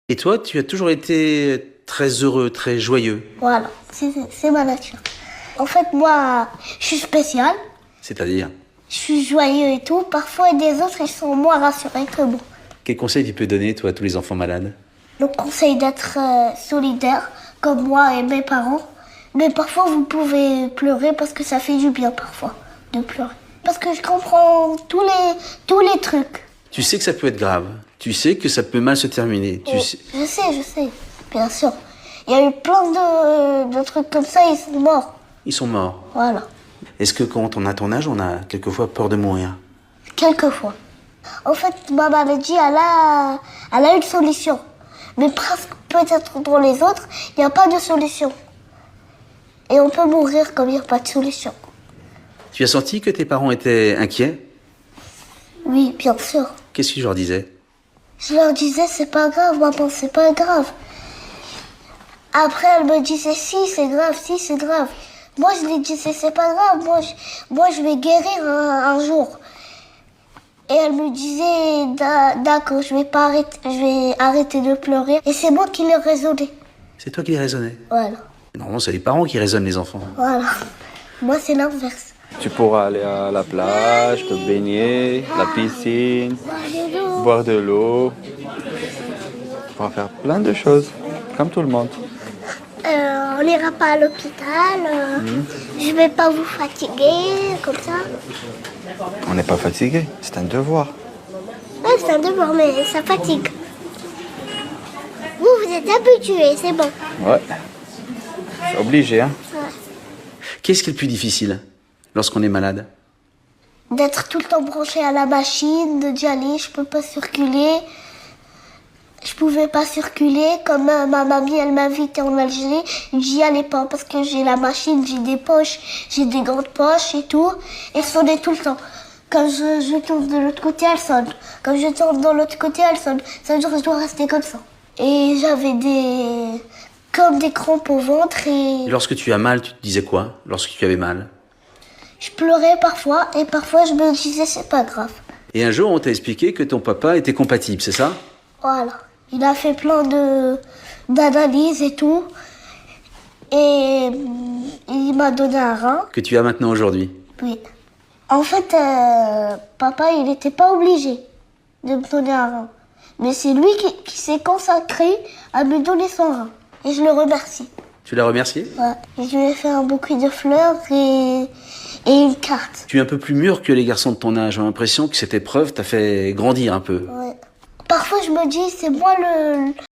Et toi, tu as toujours été très heureux, très joyeux. Voilà, c'est ma nature. En fait, moi, je suis spécial, C'est-à-dire, je suis joyeux et tout. Parfois, des autres, ils sont moins rassurés que moi. quel conseil tu peux donner, toi, à tous les enfants malades? Le conseil d'être solidaire, comme moi et mes parents. Mais parfois, vous pouvez pleurer parce que ça fait du bien, parfois, de pleurer. Parce que je comprends tous les trucs. Tu sais que ça peut être grave. Tu sais que ça peut mal se terminer. Tu sais... Je sais, bien sûr. Il y a eu plein de trucs comme ça, ils sont morts. Ils sont morts. Voilà, Est-ce que quand on a ton âge, on a quelquefois peur de mourir? quelquefois. En fait, ma maladie, elle a une solution. Mais presque, peut-être pour les autres, il n'y a pas de solution. Et on peut mourir comme il n'y a pas de solution. Tu as senti que tes parents étaient inquiets? Oui, bien sûr. Qu'est-ce que tu leur disais? Je leur disais, c'est pas grave, maman, c'est pas grave. Après, elle me disait, si, c'est grave, si, c'est grave. Moi, je lui disais, c'est pas grave, moi, je vais guérir un jour. Et elle me disait, d'accord, je vais arrêter de pleurer. Et c'est moi qui l'ai raisonné. C'est toi qui les raisonnais. Voilà, Normalement, c'est les parents qui raisonnent les enfants. voilà. Moi, c'est l'inverse. Tu pourras aller à la plage, te baigner, la piscine, boire de l'eau. Tu pourras faire plein de choses, comme tout le monde. On n'ira pas à l'hôpital. Je vais pas vous fatiguer, comme ça. On n'est pas fatigué, c'est un devoir. Ouais, c'est un devoir, mais ça fatigue. Vous êtes habitués, c'est bon. Ouais, c'est obligé, hein. Qu'est-ce qui est le plus difficile lorsqu'on est malade? D'être tout le temps branché à la machine, d'y aller, je peux pas circuler. Je pouvais pas circuler, comme ma mamie, elle m'invitait en Algérie, j'y allais pas parce que j'ai la machine, j'ai des poches, j'ai des grandes poches et tout, et sonnait tout le temps. Quand je tourne de l'autre côté, elle sonne. Quand je tourne de l'autre côté, elle sonne. Ça veut dire que je dois rester comme ça. Et j'avais comme des crampes au ventre Et et lorsque tu as mal, tu te disais quoi lorsque tu avais mal? je pleurais parfois, et parfois je me disais c'est pas grave. Et un jour, on t'a expliqué que ton papa était compatible, c'est ça? Voilà. Il a fait plein d'analyses et tout. Et il m'a donné un rein. Que tu as maintenant aujourd'hui. Oui. En fait, papa, il n'était pas obligé de me donner un rein. Mais c'est lui qui s'est consacré à me donner son rein. Et je le remercie. Tu l'as remercié? Ouais. Et je lui ai fait un bouquet de fleurs et une carte. Tu es un peu plus mûr que les garçons de ton âge. J'ai l'impression que cette épreuve t'a fait grandir un peu. Ouais. Parfois, je me dis, c'est moi